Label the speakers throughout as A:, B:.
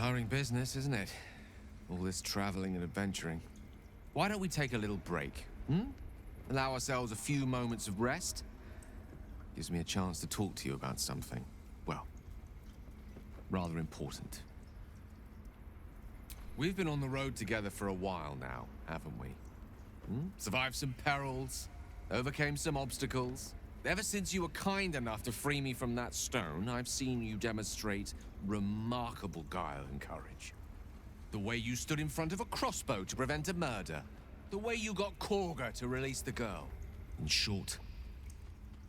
A: Tiring business, isn't it? All this traveling and adventuring. Why don't we take a little break, Allow ourselves a few moments of rest? Gives me a chance to talk to you about something, well, rather important. We've been on the road together for a while now, haven't we? Survived some perils, overcame some obstacles. Ever since you were kind enough to free me from that stone, I've seen you demonstrate remarkable guile and courage. The way you stood in front of a crossbow to prevent a murder. The way you got Korga to release the girl. In short,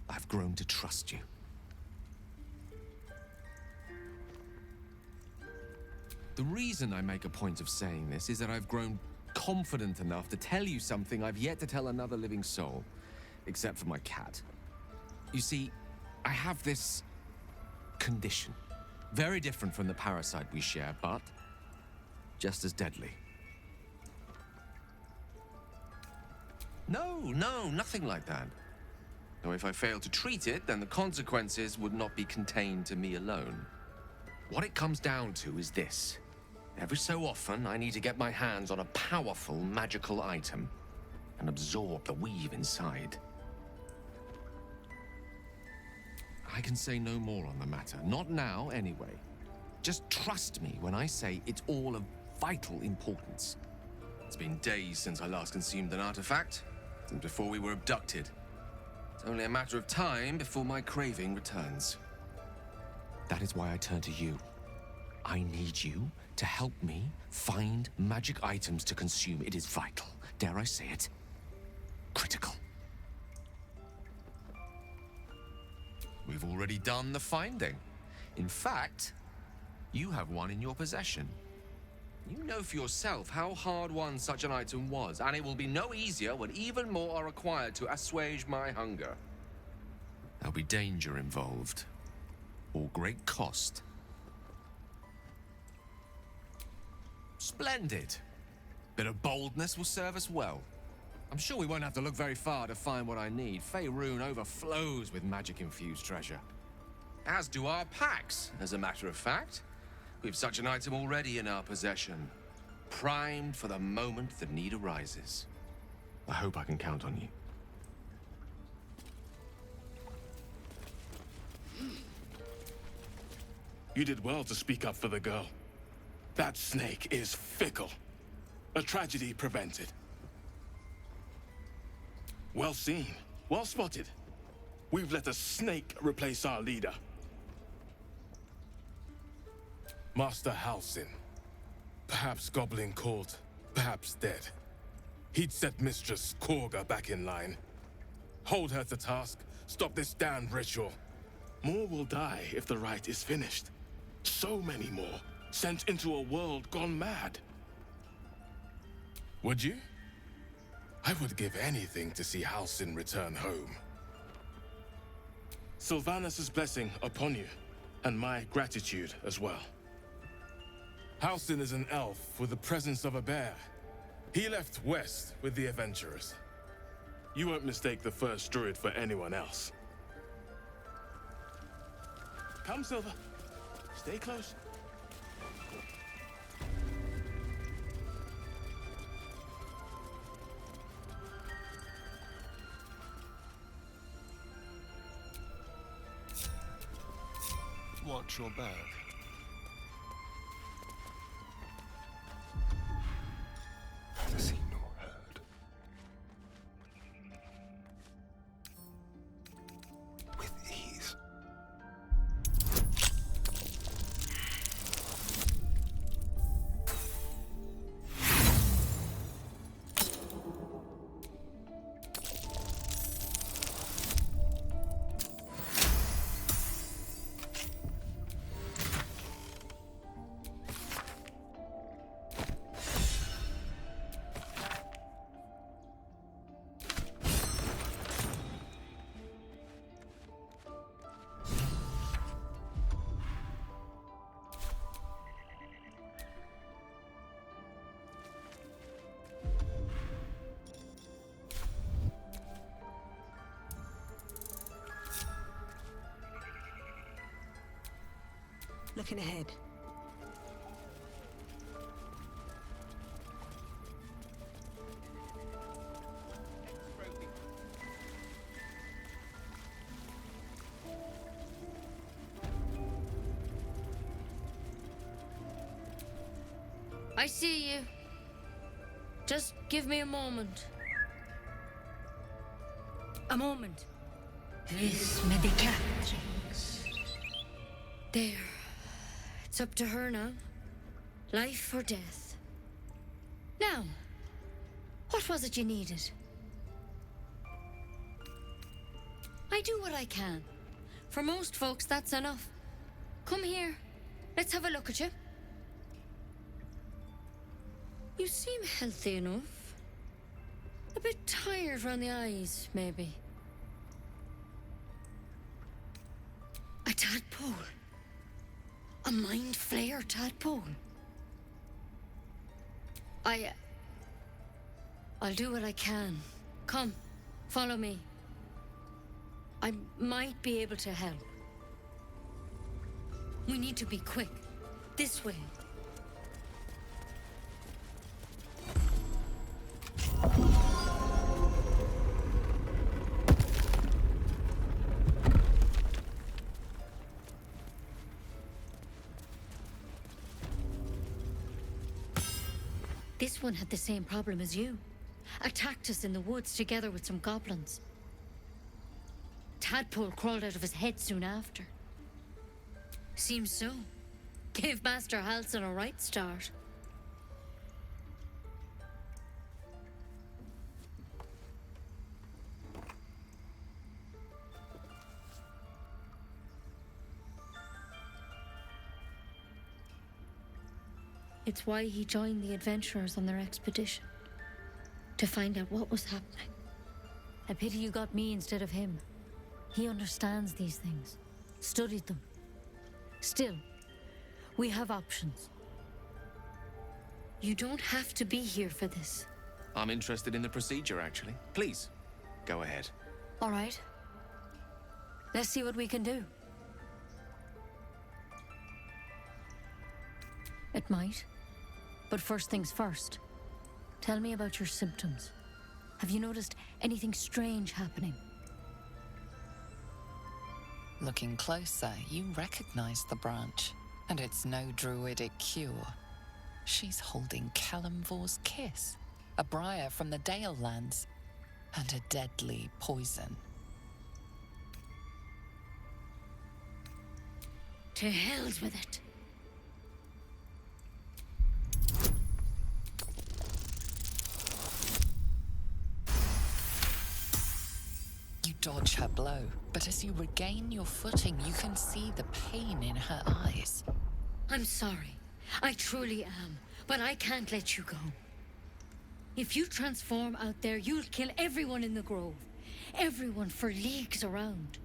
A: I've grown to trust you. The reason I make a point of saying this is that I've grown confident enough to tell you something I've yet to tell another living soul, except for my cat. You see, I have this condition. Very different from the parasite we share, but just as deadly. No, nothing like that. Now, if I fail to treat it, then the consequences would not be contained to me alone. What it comes down to is this. Every so often, I need to get my hands on a powerful magical item and absorb the weave inside. I can say no more on the matter. Not now, anyway. Just trust me when I say it's all of vital importance. It's been days since I last consumed an artifact, since before we were abducted. It's only a matter of time before my craving returns. That is why I turn to you. I need you to help me find magic items to consume. It is vital. Dare I say it? Critical. We've already done the finding. In fact, you have one in your possession. You know for yourself how hard-won such an item was, and it will be no easier when even more are required to assuage my hunger. There'll be danger involved, or great cost. Splendid. Bit of boldness will serve us well. I'm sure we won't have to look very far to find what I need. Faerun overflows with magic-infused treasure. As do our packs, as a matter of fact. We've such an item already in our possession. Primed for the moment the need arises. I hope I can count on you.
B: You did well to speak up for the girl. That snake is fickle. A tragedy prevented. Well seen. Well spotted. We've let a snake replace our leader. Master Halsin. Perhaps goblin caught, perhaps dead. He'd set Mistress Korga back in line. Hold her to task, stop this damned ritual. More will die if the rite is finished. So many more, sent into a world gone mad. Would you? I would give anything to see Halsin return home. Sylvanus' blessing upon you, and my gratitude as well. Halsin is an elf with the presence of a bear. He left west with the adventurers. You won't mistake the first druid for anyone else. Come, Silver. Stay close.
C: Watch your back.
D: Seen or heard. With ease.
E: Looking ahead. I see you. Just give me a moment. A moment. This medicatrix. There. It's up to her now. Life or death. Now, what was it you needed? I do what I can. For most folks, that's enough. Come here. Let's have a look at you. You seem healthy enough. A bit tired around the eyes, maybe. A tadpole. A mind flayer tadpole. I'll do what I can. Come, follow me. I might be able to help. We need to be quick. This way. This one had the same problem as you. Attacked us in the woods together with some goblins. Tadpole crawled out of his head soon after. Seems so. Gave Master Halsin a right start. It's why he joined the adventurers on their expedition. To find out what was happening. A pity you got me instead of him. He understands these things. Studied them. Still, we have options. You don't have to be here for this.
A: I'm interested in the procedure, actually. Please, go ahead.
E: All right. Let's see what we can do. It might. But first things first. Tell me about your symptoms. Have you noticed anything strange happening?
F: Looking closer, you recognize the branch, and it's no druidic cure. She's holding Kalimvor's kiss, a briar from the Dale lands, and a deadly poison.
E: To hell's with it.
F: You dodge her blow, but as you regain your footing, you can see the pain in her eyes.
E: I'm sorry. I truly am. But I can't let you go. If you transform out there, you'll kill everyone in the grove. Everyone for leagues around.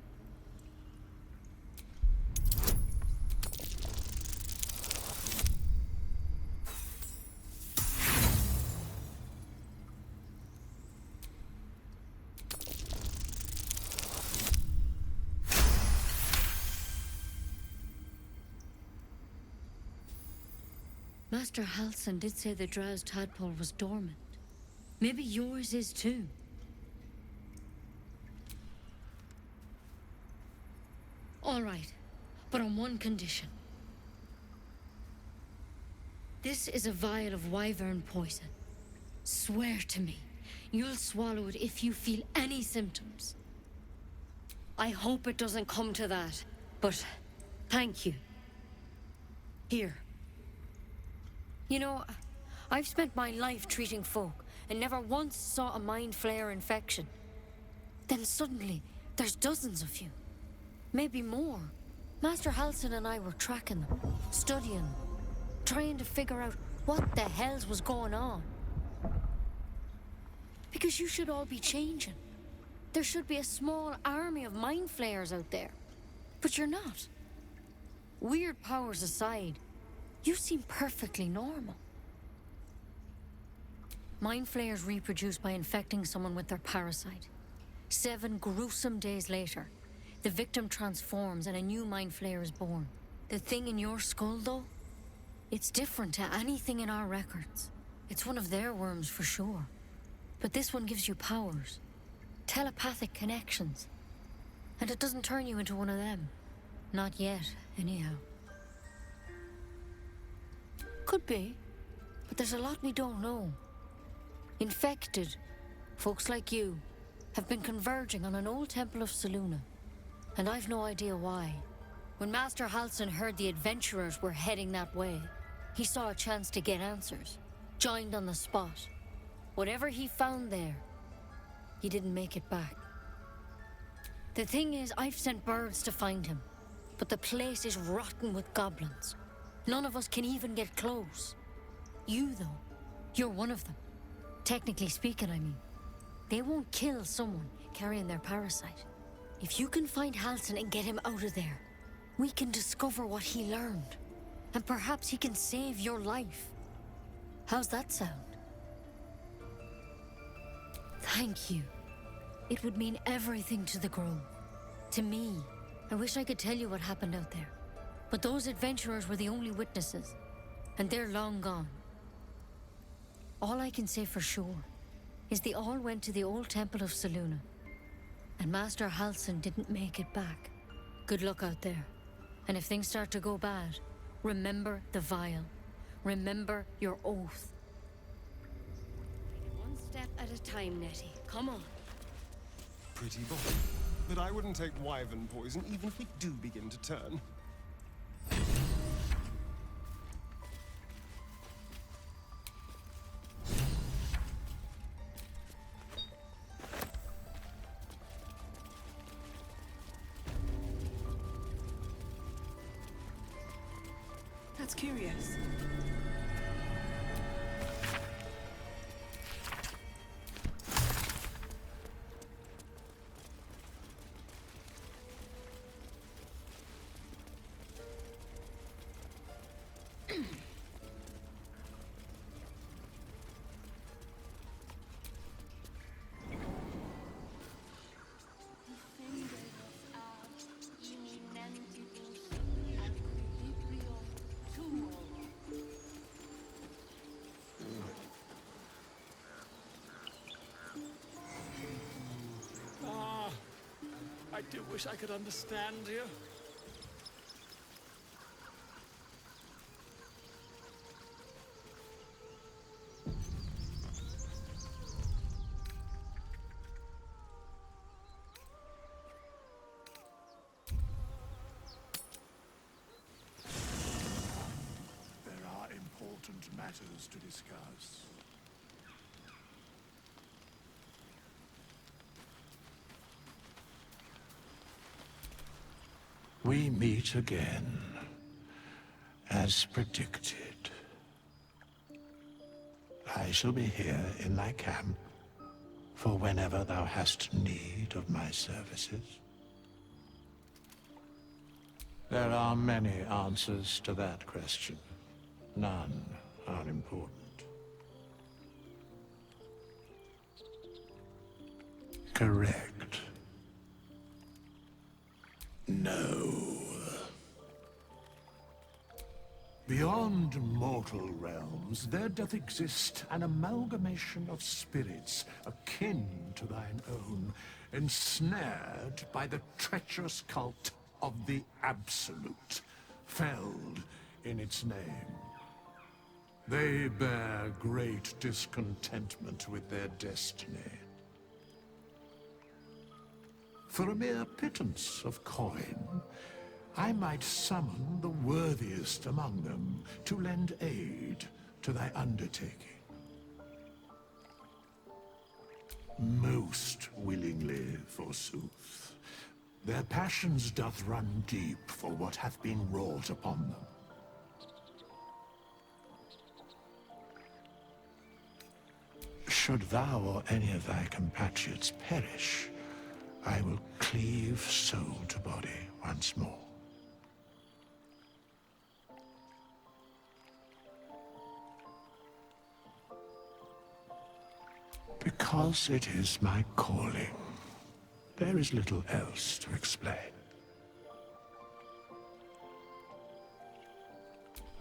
E: Master Halsin did say the drow's tadpole was dormant. Maybe yours is too. All right, but on one condition. This is a vial of wyvern poison. Swear to me, you'll swallow it if you feel any symptoms. I hope it doesn't come to that, but thank you. Here. You know, I've spent my life treating folk and never once saw a mind flayer infection. Then suddenly, there's dozens of you. Maybe more. Master Halsin and I were tracking them, studying them, trying to figure out what the hells was going on. Because you should all be changing. There should be a small army of mind flayers out there. But you're not. Weird powers aside, you seem perfectly normal. Mind flayers reproduce by infecting someone with their parasite. 7 gruesome days later, the victim transforms and a new mind flayer is born. The thing in your skull, though, it's different to anything in our records. It's one of their worms for sure. But this one gives you powers. Telepathic connections. And it doesn't turn you into one of them. Not yet, anyhow. Could be. But there's a lot we don't know. Infected, folks like you, have been converging on an old temple of Selûne, and I've no idea why. When Master Halsin heard the adventurers were heading that way, he saw a chance to get answers, joined on the spot. Whatever he found there, he didn't make it back. The thing is, I've sent birds to find him, but the place is rotten with goblins. None of us can even get close. You, though, you're one of them. Technically speaking, I mean. They won't kill someone carrying their parasite. If you can find Halsin and get him out of there, we can discover what he learned. And perhaps he can save your life. How's that sound? Thank you. It would mean everything to the Grove. To me. I wish I could tell you what happened out there. But those adventurers were the only witnesses. And they're long gone. All I can say for sure is they all went to the old temple of Selûne. And Master Halsin didn't make it back. Good luck out there. And if things start to go bad, remember the vial. Remember your oath. One step at a time, Nettie. Come on.
C: Pretty boy. But I wouldn't take wyvern poison even if we do begin to turn.
G: That's curious.
H: I do wish I could understand you.
I: There are important matters to discuss. We meet again, as predicted. I shall be here in thy camp for whenever thou hast need of my services. There are many answers to that question. None are important. Correct. No. Beyond mortal realms, there doth exist an amalgamation of spirits akin to thine own, ensnared by the treacherous cult of the Absolute, felled in its name. They bear great discontentment with their destiny. For a mere pittance of coin, I might summon the worthiest among them to lend aid to thy undertaking. Most willingly, forsooth. Their passions doth run deep for what hath been wrought upon them. Should thou or any of thy compatriots perish, I will cleave soul to body once more. Because it is my calling, there is little else to explain.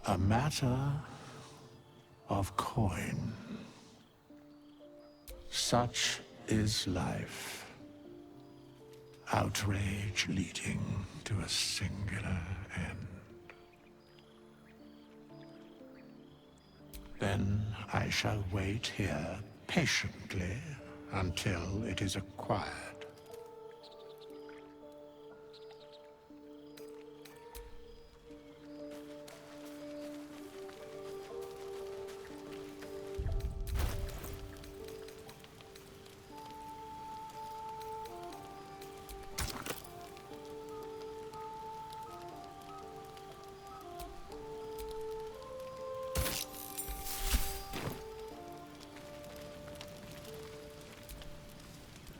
I: A matter of coin. Such is life. Outrage leading to a singular end. Then I shall wait here patiently until it is acquired.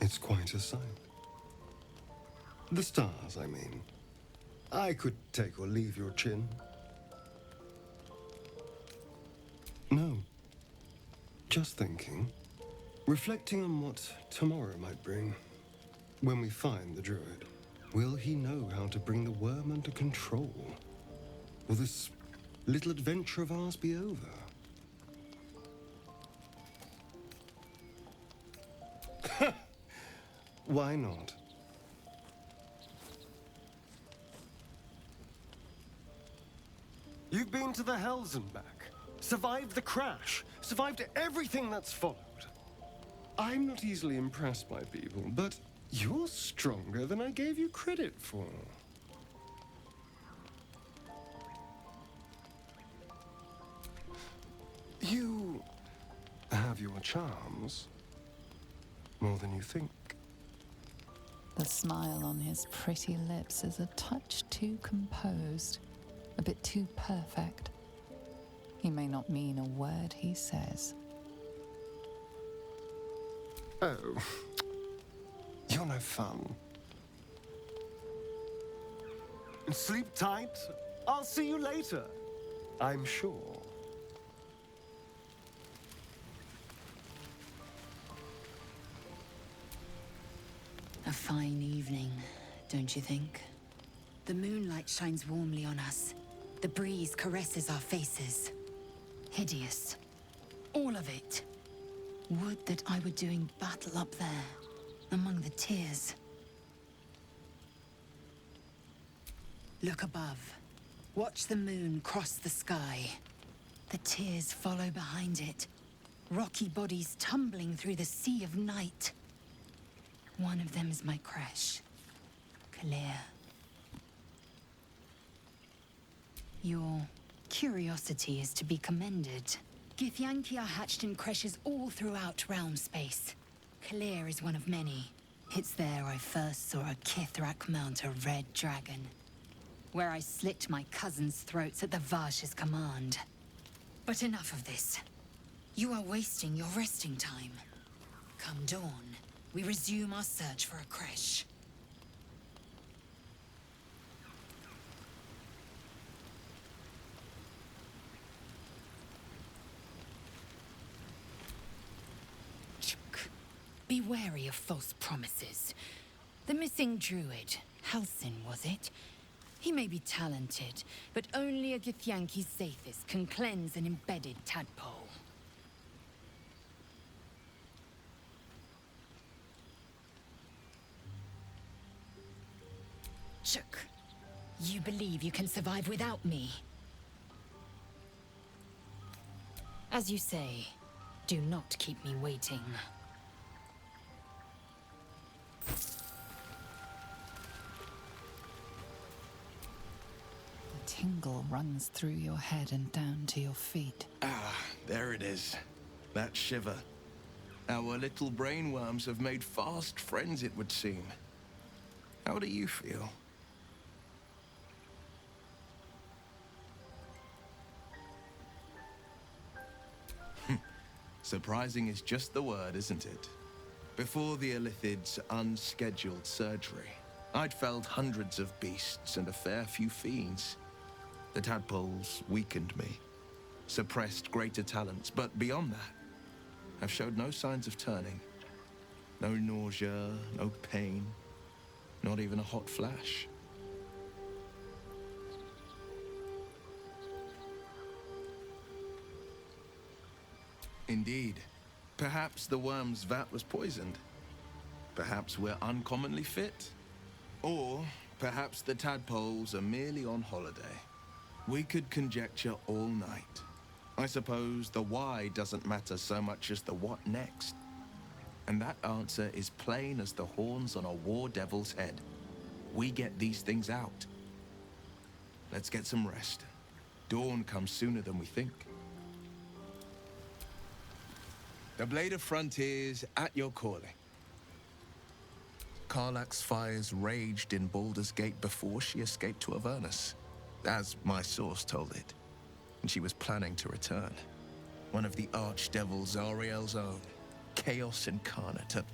C: It's quite a sight. The stars, I mean. I could take or leave your chin. No. Just thinking. Reflecting on what tomorrow might bring. When we find the druid, will he know how to bring the worm under control? Will this little adventure of ours be over? Why not? You've been to the Hells and back, survived the crash, survived everything that's followed. I'm not easily impressed by people, but you're stronger than I gave you credit for. You have your charms, more than you think.
F: The smile on his pretty lips is a touch too composed, a bit too perfect. He may not mean a word he says.
C: Oh, you're no fun. Sleep tight. I'll see you later, I'm sure.
J: A fine evening, don't you think? The moonlight shines warmly on us. The breeze caresses our faces. Hideous. All of it. Would that I were doing battle up there, among the tears. Look above. Watch the moon cross the sky. The tears follow behind it. Rocky bodies tumbling through the sea of night. One of them is my crush, Clear. Your curiosity is to be commended. Githyanki are hatched in creches all throughout realm space. Clear is one of many. It's there I first saw a Kithrak mount a red dragon. Where I slit my cousins' throats at the Varsh's command. But enough of this. You are wasting your resting time. Come dawn, we resume our search for a creche. Be wary of false promises. The missing druid, Halsin, was it? He may be talented, but only a Githyanki Zathis can cleanse an embedded tadpole. Shook, you believe you can survive without me? As you say, do not keep me waiting.
F: A tingle runs through your head and down to your feet.
K: Ah, there it is. That shiver. Our little brainworms have made fast friends, it would seem. How do you feel? Surprising is just the word, isn't it? Before the Illithid's unscheduled surgery, I'd felled hundreds of beasts and a fair few fiends. The tadpoles weakened me, suppressed greater talents, but beyond that, I've showed no signs of turning. No nausea, no pain, not even a hot flash. Indeed. Perhaps the worm's vat was poisoned. Perhaps we're uncommonly fit. Or perhaps the tadpoles are merely on holiday. We could conjecture all night. I suppose the why doesn't matter so much as the what next. And that answer is plain as the horns on a war devil's head. We get these things out. Let's get some rest. Dawn comes sooner than we think. The Blade of Frontiers at your calling. Karlach's fires raged in Baldur's Gate before she escaped to Avernus, as my source told it. And she was planning to return. One of the archdevils Zariel's own. Chaos incarnate, a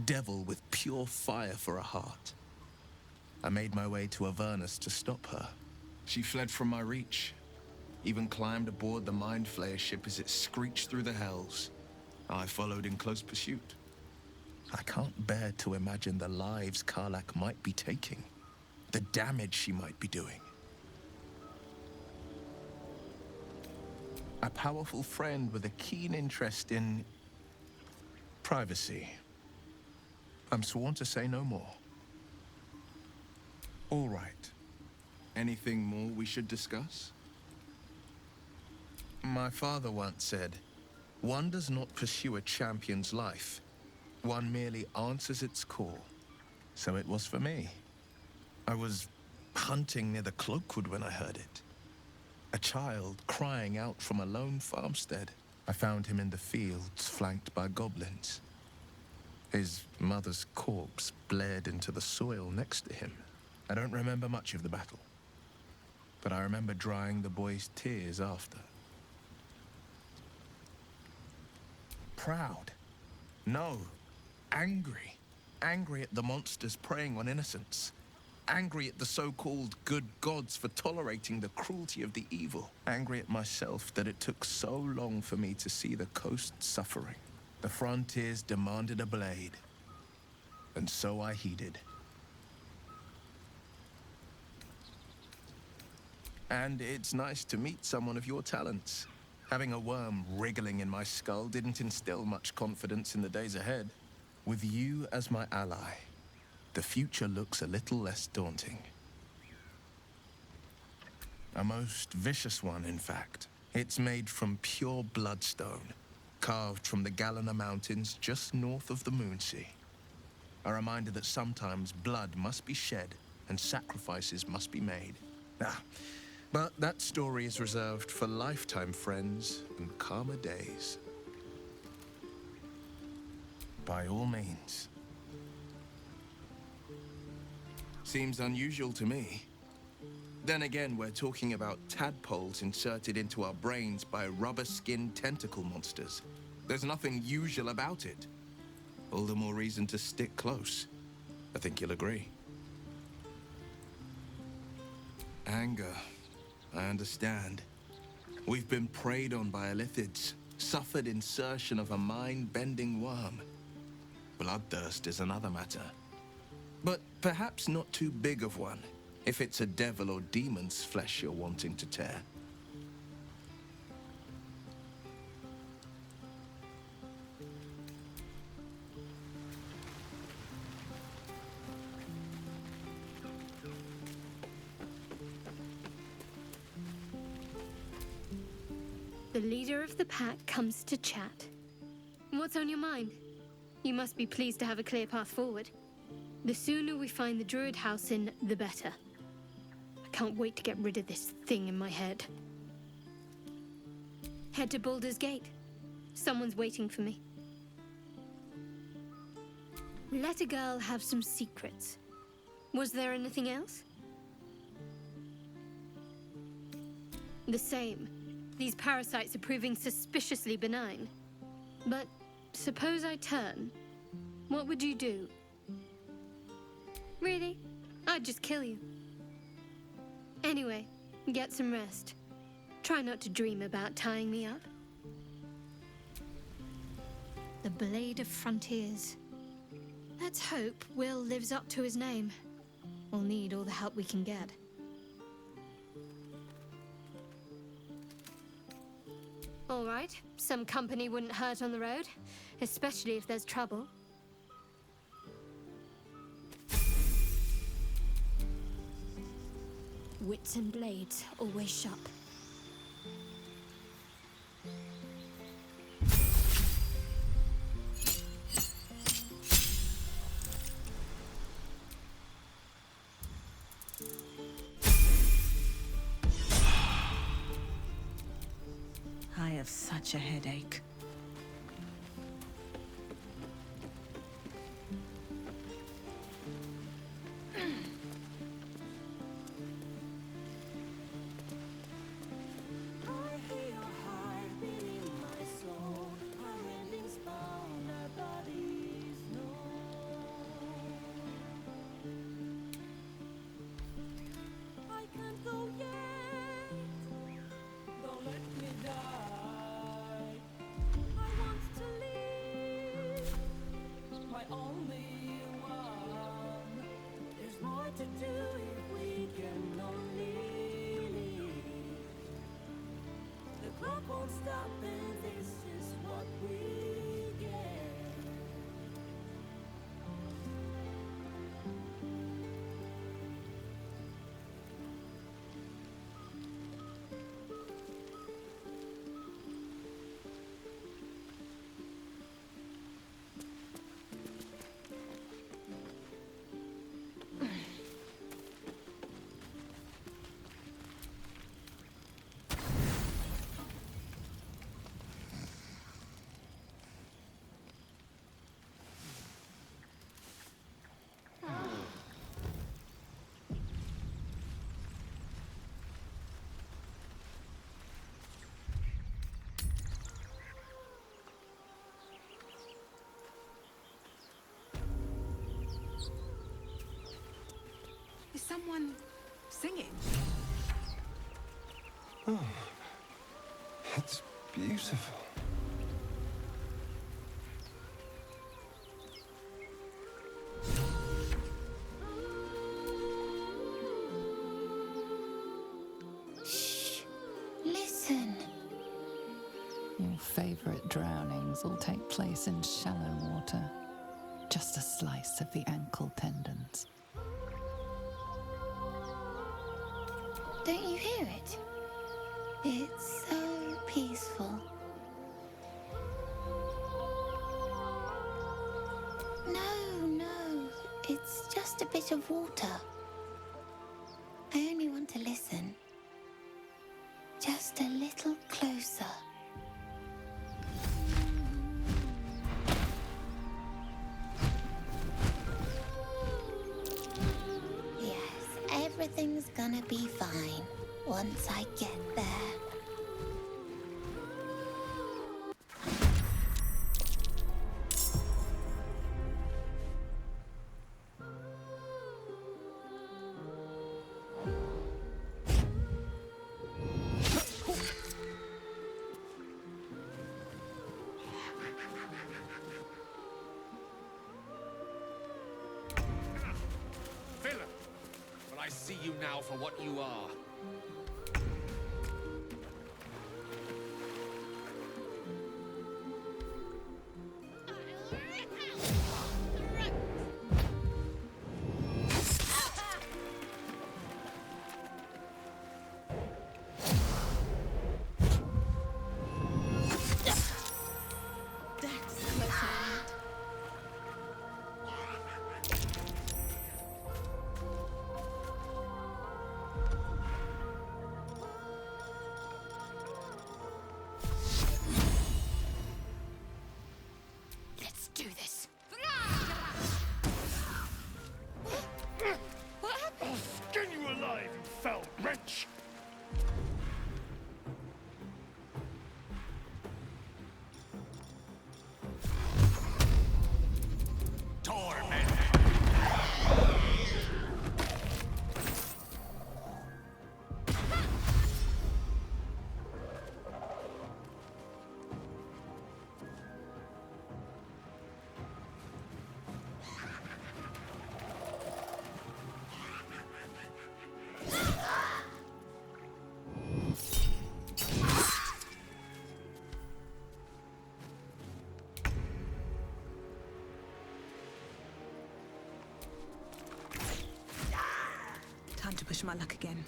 K: devil with pure fire for a heart. I made my way to Avernus to stop her. She fled from my reach, even climbed aboard the Mind Flayer ship as it screeched through the hells. I followed in close pursuit. I can't bear to imagine the lives Karlach might be taking, the damage she might be doing. A powerful friend with a keen interest in privacy. I'm sworn to say no more. All right. Anything more we should discuss? My father once said, one does not pursue a champion's life. One merely answers its call. So it was for me. I was hunting near the Cloakwood when I heard it. A child crying out from a lone farmstead. I found him in the fields, flanked by goblins. His mother's corpse blared into the soil next to him. I don't remember much of the battle, but I remember drying the boy's tears after. Proud? No. Angry. Angry at the monsters preying on innocents. Angry at the so-called good gods for tolerating the cruelty of the evil. Angry at myself that it took so long for me to see the coast suffering. The frontiers demanded a blade, and so I heeded. And it's nice to meet someone of your talents. Having a worm wriggling in my skull didn't instill much confidence in the days ahead. With you as my ally, the future looks a little less daunting. A most vicious one, in fact. It's made from pure bloodstone, carved from the Galena Mountains just north of the Moonsea. A reminder that sometimes blood must be shed and sacrifices must be made. But that story is reserved for lifetime friends and calmer days. By all means. Seems unusual to me. Then again, we're talking about tadpoles inserted into our brains by rubber-skinned tentacle monsters. There's nothing usual about it. All the more reason to stick close. I think you'll agree. Anger. I understand. We've been preyed on by illithids, suffered insertion of a mind-bending worm. Bloodthirst is another matter. But perhaps not too big of one, if it's a devil or demon's flesh you're wanting to tear.
E: The leader of the pack comes to chat. What's on your mind? You must be pleased to have a clear path forward. The sooner we find the Druid house in, the better. I can't wait to get rid of this thing in my head. Head to Baldur's Gate. Someone's waiting for me. Let a girl have some secrets. Was there anything else? The same. These parasites are proving suspiciously benign. But suppose I turn. What would you do? Really? I'd just kill you. Anyway, get some rest. Try not to dream about tying me up. The Blade of Frontiers. Let's hope Will lives up to his name. We'll need all the help we can get. All right, some company wouldn't hurt on the road, especially if there's trouble. Wits and blades always sharp.
G: such a headache. Is someone singing?
C: Oh, it's beautiful.
J: Shh. Listen.
F: Your favorite drownings all take place in shallow water. Just a slice of the ankle tendons.
J: Don't you hear it? It's so peaceful. No, it's just a bit of water. I only want to listen. Just a little closer. Yes, everything's gonna be fine once I get there.
A: Villain! But I see you now for what you are.
J: Let's do this.
H: I'll skin you alive, you foul wretch! Torment!
G: Time to push my luck again.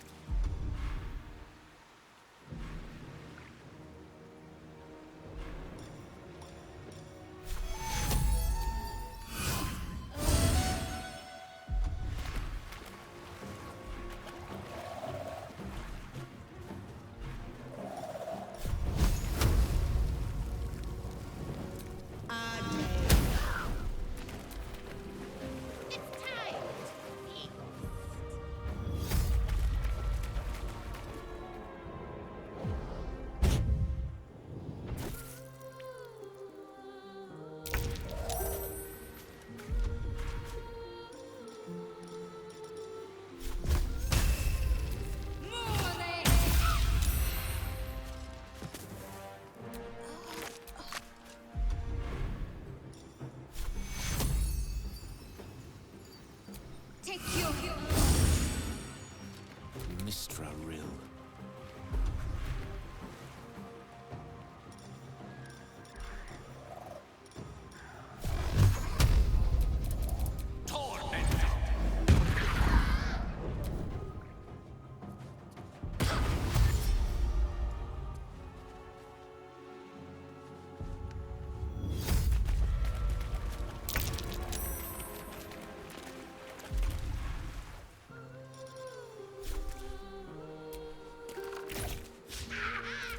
L: Mistra Rill.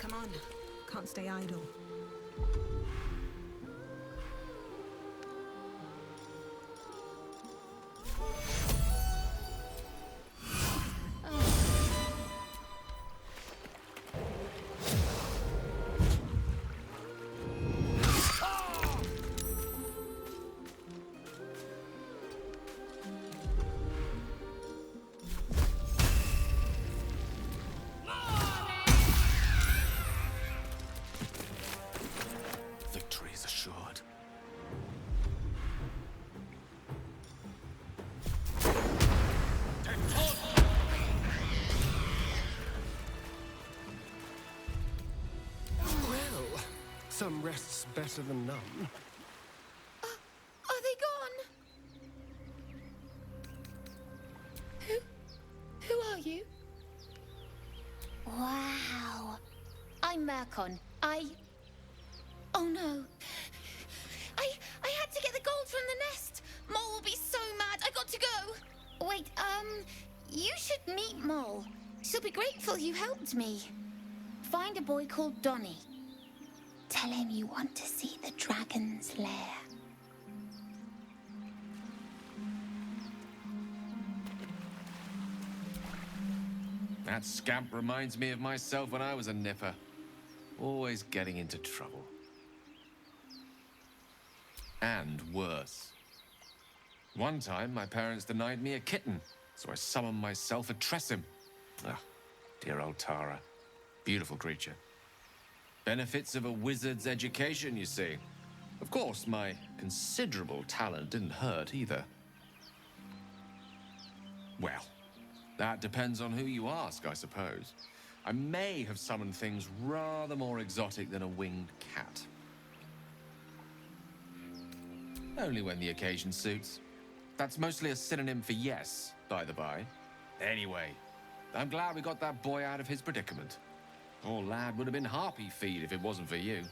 G: Come on. Can't stay idle.
A: Victory is assured.
C: Well, some rest's better than none.
E: Are they gone? Who are you?
M: Wow. I'm Murkon. Oh no. I had to get the gold from the nest. Mole will be so mad. I got to go. Wait, you should meet Mole. She'll be grateful you helped me. Find a boy called Donny. Tell him you want to see the dragon's lair.
A: That scamp reminds me of myself when I was a nipper. Always getting into trouble. And worse. One time, my parents denied me a kitten, so I summoned myself a Tressim. Ah, dear old Tara. Beautiful creature. Benefits of a wizard's education, you see. Of course, my considerable talent didn't hurt either. Well, that depends on who you ask, I suppose. I may have summoned things rather more exotic than a winged cat. Only when the occasion suits. That's mostly a synonym for yes, by the by. Anyway, I'm glad we got that boy out of his predicament. Poor lad would have been harpy feed if it wasn't for you.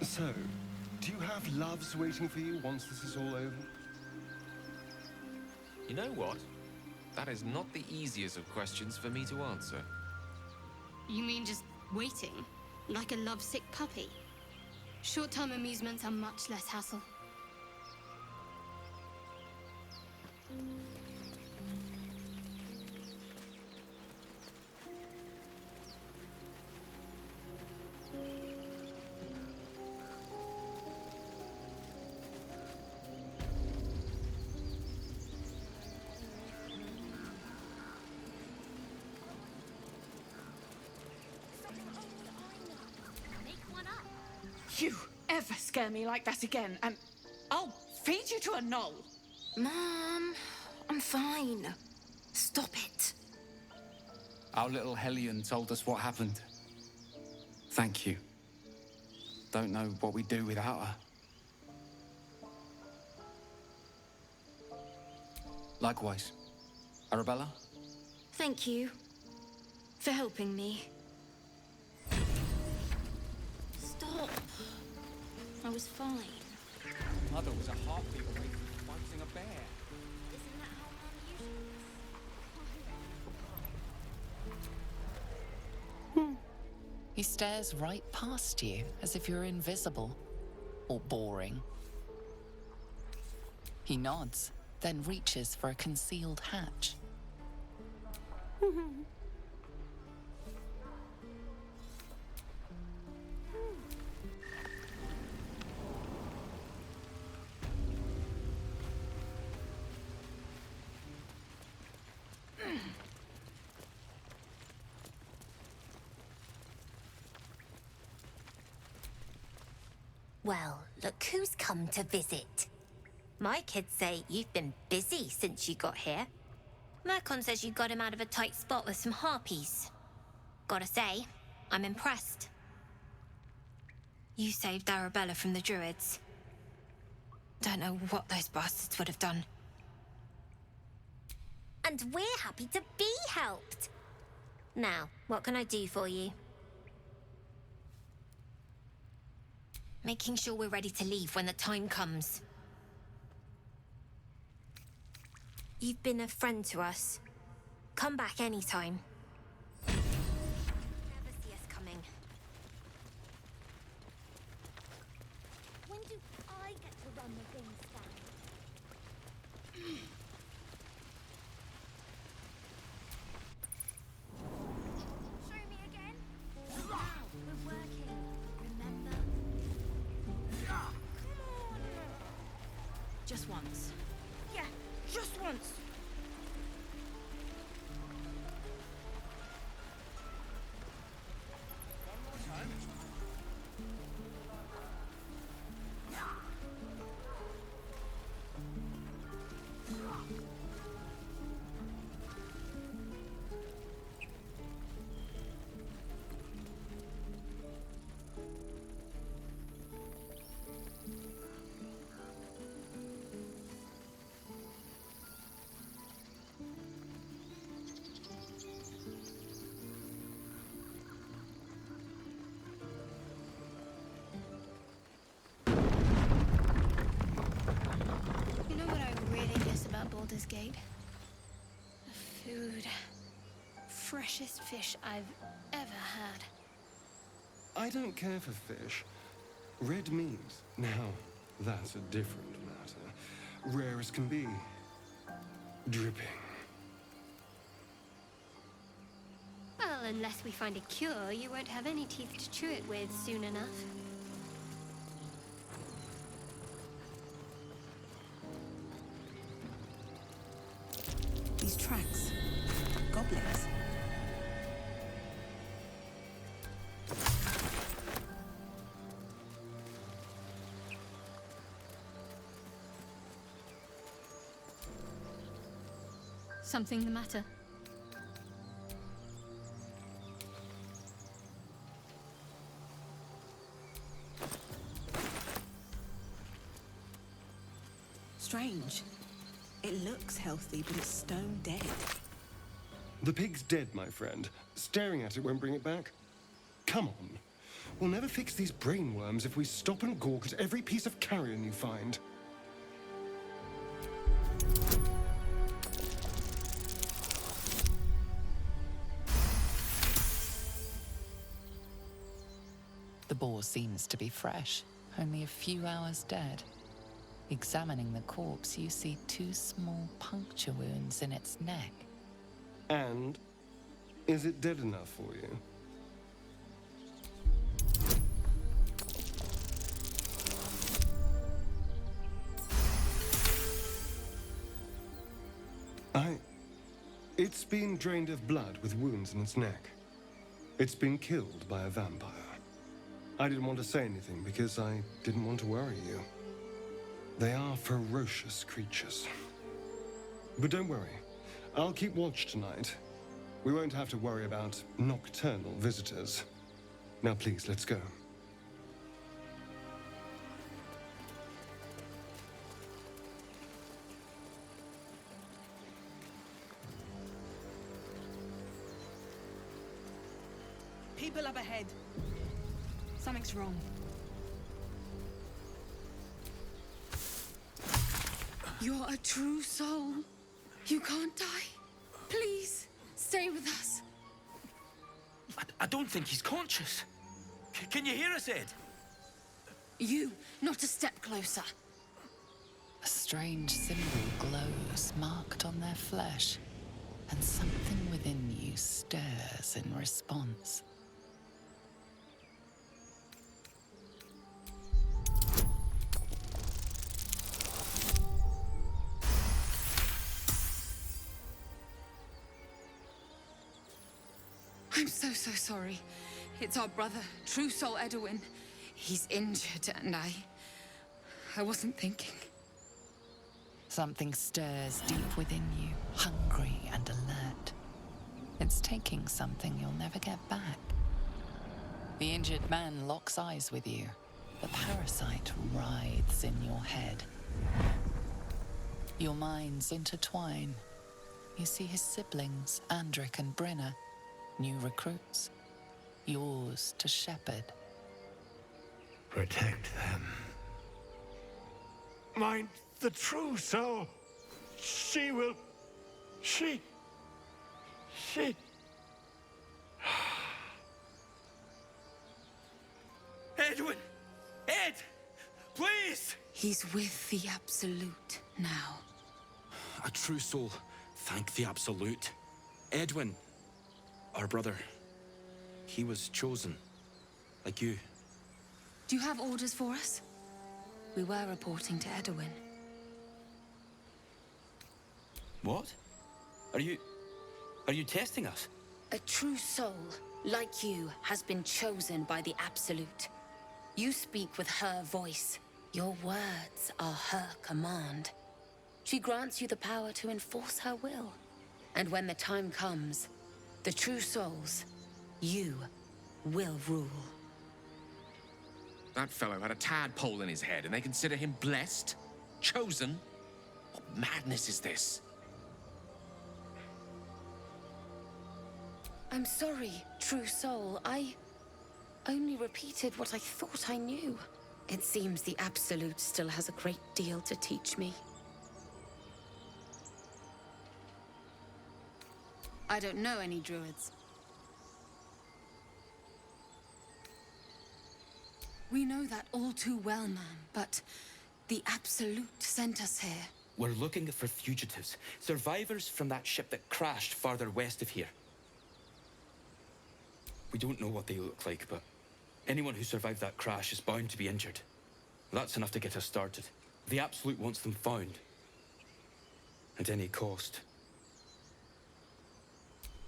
C: So, do you have loves waiting for you once this is all over?
A: You know what? That is not the easiest of questions for me to answer.
E: You mean just waiting? Like a lovesick puppy? Short-term amusements are much less hassle.
G: You ever scare me like that again, and I'll feed you to a knoll.
M: Mom, I'm fine. Stop it.
L: Our little Hellion told us what happened. Thank you. Don't know what we'd do without her. Likewise. Arabella?
M: Thank you for helping me. Stop. I was fine.
L: Mother was a heartbeat away from fighting a bear.
M: Isn't that how Mum usually is?
F: He stares right past you as if you're invisible or boring. He nods, then reaches for a concealed hatch.
M: Well, look who's come to visit. My kids say you've been busy since you got here. Mercon says you got him out of a tight spot with some harpies. Gotta say, I'm impressed. You saved Arabella from the Druids. Don't know what those bastards would have done. And we're happy to be helped. Now, what can I do for you? Making sure we're ready to leave when the time comes. You've been a friend to us. Come back anytime. Never see us coming. When do I get to run the thing stand? Show me again. Now, we're working. Remember? Come on.
J: Just once.
G: Yeah, just once.
N: You know what I really miss about Baldur's Gate? The food. Freshest fish I've ever had.
C: I don't care for fish. Red meat, now, that's a different matter. Rare as can be. Dripping.
N: Well, unless we find a cure, you won't have any teeth to chew it with soon enough.
J: These tracks. Goblins.
N: Something the matter?
J: Strange. It looks healthy, but it's stone dead.
C: The pig's dead, my friend. Staring at it won't bring it back. Come on. We'll never fix these brain worms if we stop and gawk at every piece of carrion you find.
F: The boar seems to be fresh, only a few hours dead. Examining the corpse, you see 2 small puncture wounds in its neck.
C: And is it dead enough for you? It's been drained of blood with wounds in its neck. It's been killed by a vampire. I didn't want to say anything because I didn't want to worry you. They are ferocious creatures. But don't worry. I'll keep watch tonight. We won't have to worry about nocturnal visitors. Now please, let's go.
J: People up ahead. Something's wrong.
E: You're a true soul. You can't die. Please, stay with us.
O: I don't think he's conscious. Can you hear us, Ed?
E: You, not a step closer.
F: A strange symbol glows, marked on their flesh, and something within you stirs in response.
E: I'm so sorry. It's our brother, True Soul Edwin.
J: He's injured, and I wasn't thinking.
F: Something stirs deep within you, hungry and alert. It's taking something you'll never get back. The injured man locks eyes with you. The parasite writhes in your head. Your minds intertwine. You see his siblings, Andric and Brenna, new recruits. Yours to shepherd.
I: Protect them. Mind the true soul. She will... She...
O: Edwin! Ed! Please!
J: He's with the Absolute now.
O: A true soul. Thank the Absolute. Edwin, our brother, he was chosen. Like you.
J: Do you have orders for us? We were reporting to Edwin.
O: What? Are you testing us?
P: A true soul, like you, has been chosen by the Absolute. You speak with her voice. Your words are her command. She grants you the power to enforce her will. And when the time comes, the true souls, you, will rule.
A: That fellow had a tadpole in his head, and they consider him blessed? Chosen? What madness is this?
P: I'm sorry, true soul. I only repeated what I thought I knew. It seems the Absolute still has a great deal to teach me.
J: I don't know any druids. We know that all too well, ma'am, but the Absolute sent us here.
O: We're looking for fugitives, survivors from that ship that crashed farther west of here. We don't know what they look like, but anyone who survived that crash is bound to be injured. That's enough to get us started. The Absolute wants them found. At any cost.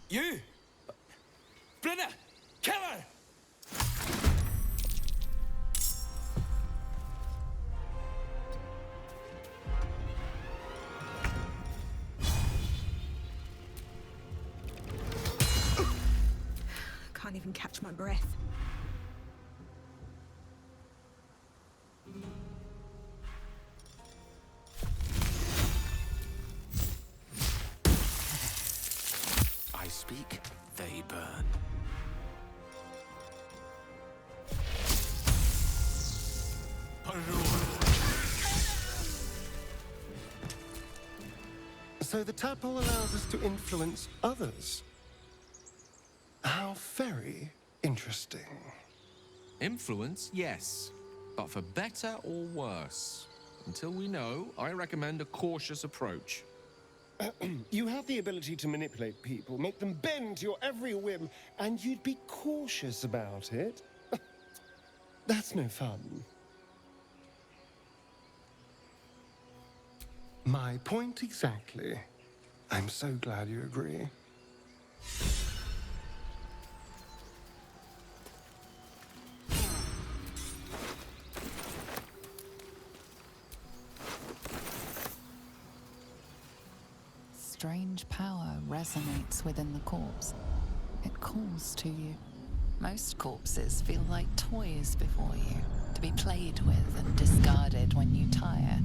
O: You! Brenna! Kill her!
Q: Can't even catch my breath.
A: I speak, they burn.
C: So the tadpole allows us to influence others. How very interesting.
A: Influence, yes. But for better or worse. Until we know, I recommend a cautious approach.
R: You have the ability to manipulate people, make them bend to your every whim, and you'd be cautious about it?
C: That's no fun. My point exactly. I'm so glad you agree.
F: Strange power resonates within the corpse. It calls to you. Most corpses feel like toys before you, to be played with and discarded when you tire.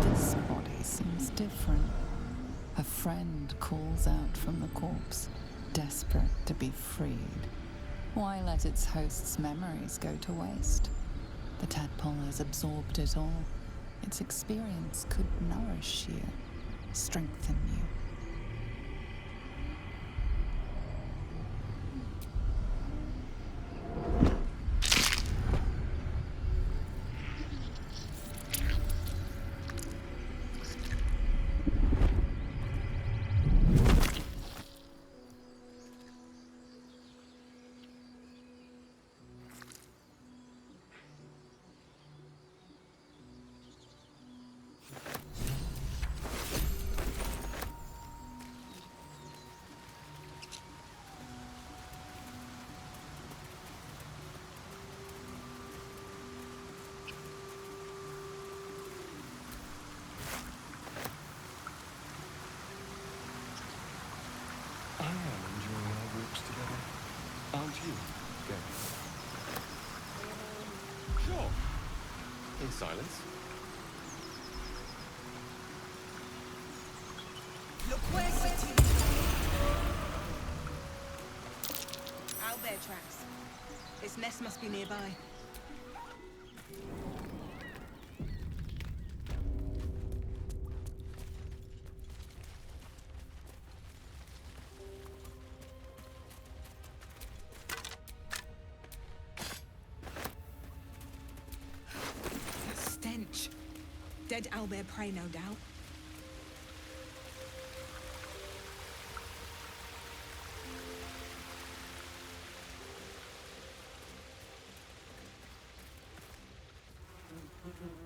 F: This body seems different. A friend calls out from the corpse, desperate to be freed. Why let its host's memories go to waste? The tadpole has absorbed it all. Its experience could nourish you, strengthen you.
Q: silence.
S: Loquacity. Owlbear tracks. Its nest must be nearby. Stench. Dead owlbear prey, no doubt.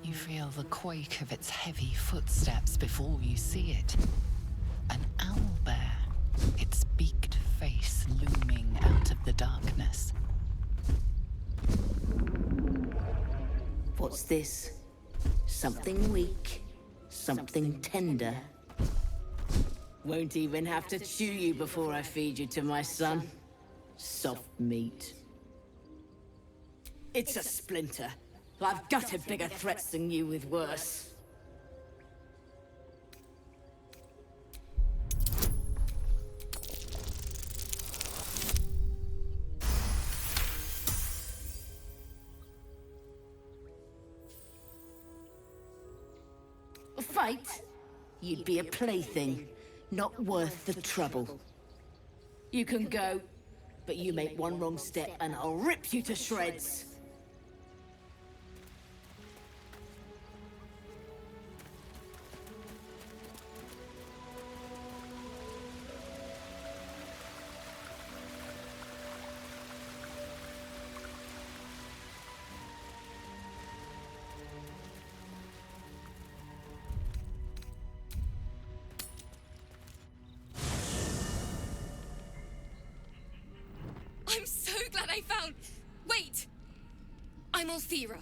F: You feel the quake of its heavy footsteps before you see it. An owlbear, its beaked face looming out of the darkness.
T: What's this? Something weak, something tender. Won't even have to chew you before I feed you to my son. Soft meat. It's a splinter. I've gutted bigger threats than you with worse. Fight? You'd be a plaything, not worth the trouble. You can go, but you make one wrong step and I'll rip you to shreds.
E: I'm so glad I found... Wait! I'm Althera,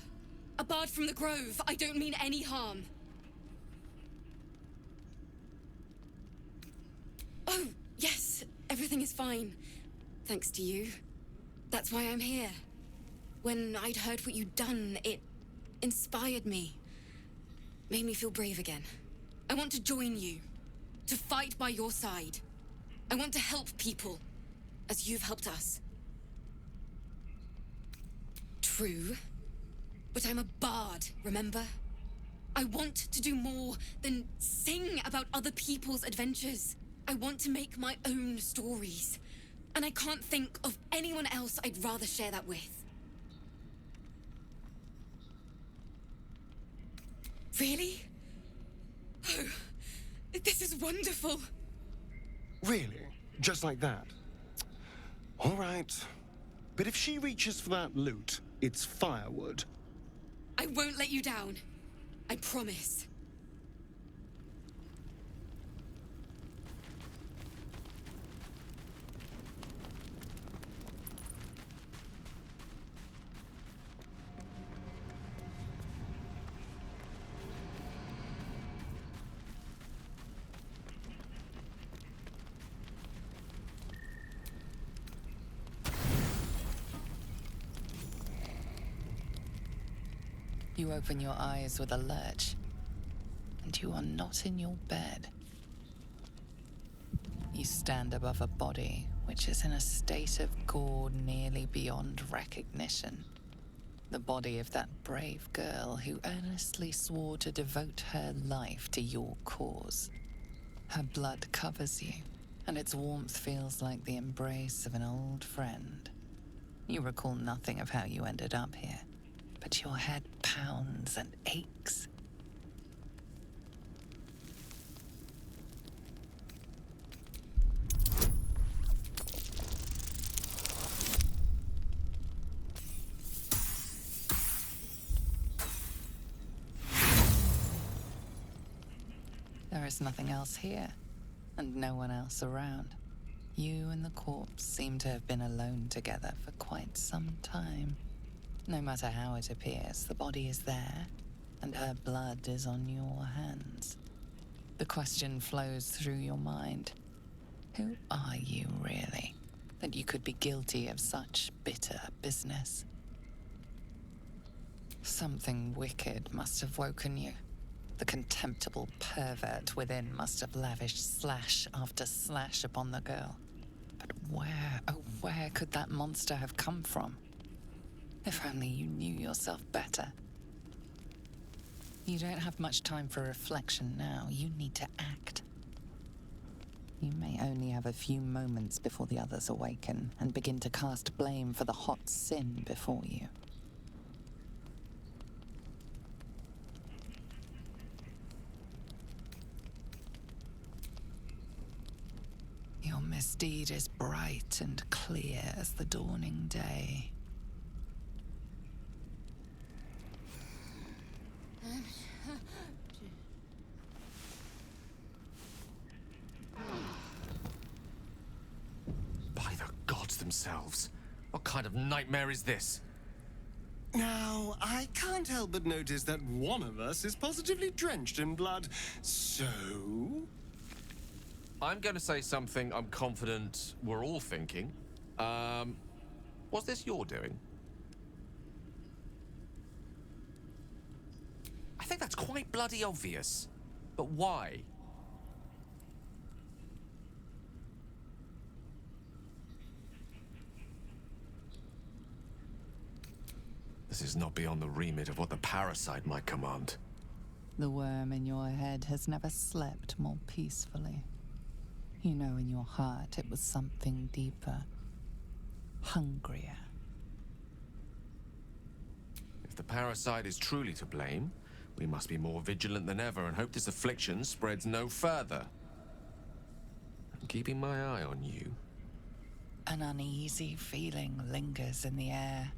E: a bard from the Grove. I don't mean any harm. Oh, yes, everything is fine. Thanks to you. That's why I'm here. When I'd heard what you'd done, it inspired me. Made me feel brave again. I want to join you. To fight by your side. I want to help people, as you've helped us. True, but I'm a bard, remember? I want to do more than sing about other people's adventures. I want to make my own stories, and I can't think of anyone else I'd rather share that with. Really? Oh, this is wonderful.
R: Really? Just like that? All right. But if she reaches for that loot, it's firewood.
E: I won't let you down. I promise.
F: You open your eyes with a lurch, and you are not in your bed. You stand above a body which is in a state of gore nearly beyond recognition. The body of that brave girl who earnestly swore to devote her life to your cause. Her blood covers you, and its warmth feels like the embrace of an old friend. You recall nothing of how you ended up here, but your head pounds and aches. There is nothing else here, and no one else around. You and the corpse seem to have been alone together for quite some time. No matter how it appears, the body is there, and her blood is on your hands. The question flows through your mind. Who are you, really, that you could be guilty of such bitter business? Something wicked must have woken you. The contemptible pervert within must have lavished slash after slash upon the girl. But where, oh where could that monster have come from? If only you knew yourself better. You don't have much time for reflection now. You need to act. You may only have a few moments before the others awaken and begin to cast blame for the hot sin before you. Your misdeed is bright and clear as the dawning day.
A: By the gods themselves, what kind of nightmare is this?
R: Now, I can't help but notice that one of us is positively drenched in blood, so...
A: I'm going to say something I'm confident we're all thinking. Was this your doing? I think that's quite bloody obvious. But why? This is not beyond the remit of what the parasite might command.
F: The worm in your head has never slept more peacefully. You know in your heart it was something deeper, hungrier.
A: If the parasite is truly to blame, we must be more vigilant than ever and hope this affliction spreads no further. I'm keeping my eye on you.
F: An uneasy feeling lingers in the air.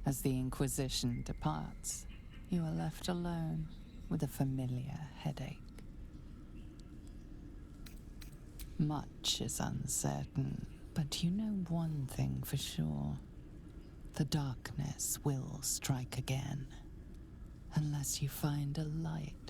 F: As the Inquisition departs, you are left alone with a familiar headache. Much is uncertain, but you know one thing for sure. The darkness will strike again, unless you find a light